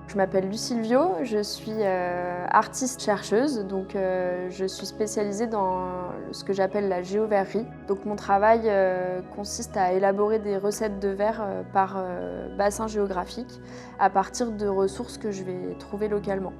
Je m'appelle Lucille Viau, je suis artiste-chercheuse, donc je suis spécialisée dans ce que j'appelle la géoverrerie. Donc mon travail consiste à élaborer des recettes de verre par bassin géographique à partir de ressources que je vais trouver localement.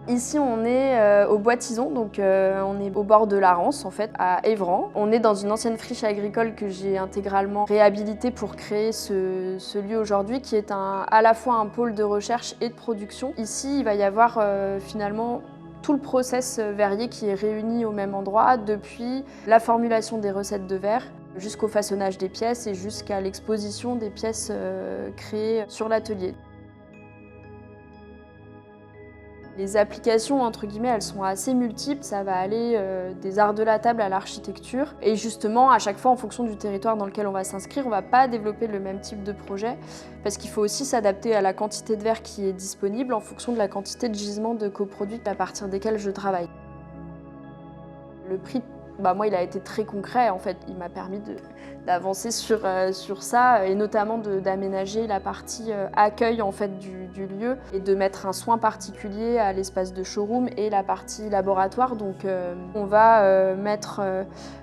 Ici, on est au Bois Tison, donc on est au bord de la Rance, en fait, à Évran. On est dans une ancienne friche agricole que j'ai intégralement réhabilitée pour créer ce lieu aujourd'hui, qui est à la fois un pôle de recherche et de production. Ici, il va y avoir finalement tout le process verrier qui est réuni au même endroit, depuis la formulation des recettes de verre jusqu'au façonnage des pièces et jusqu'à l'exposition des pièces créées sur l'atelier. Les applications, entre guillemets, elles sont assez multiples. Ça va aller des arts de la table à l'architecture. Et justement, à chaque fois, en fonction du territoire dans lequel on va s'inscrire, on ne va pas développer le même type de projet parce qu'il faut aussi s'adapter à la quantité de verre qui est disponible en fonction de la quantité de gisements de coproduits à partir desquels je travaille. Le prix, moi, il a été très concret, en fait. Il m'a permis d'avancer sur ça et notamment d'aménager la partie accueil en fait, du lieu et de mettre un soin particulier à l'espace de showroom et la partie laboratoire. Donc on va mettre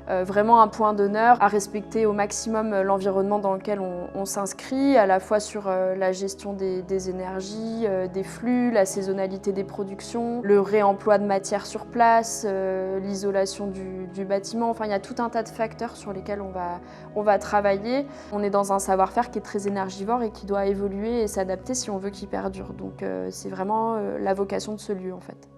vraiment un point d'honneur à respecter au maximum l'environnement dans lequel on s'inscrit, à la fois sur la gestion des énergies, des flux, la saisonnalité des productions, le réemploi de matières sur place, l'isolation du bâtiment. Enfin, il y a tout un tas de facteurs sur lesquels on va travailler. On est dans un savoir-faire qui est très énergivore et qui doit évoluer et s'adapter si on veut qu'il perdure. Donc c'est vraiment la vocation de ce lieu en fait.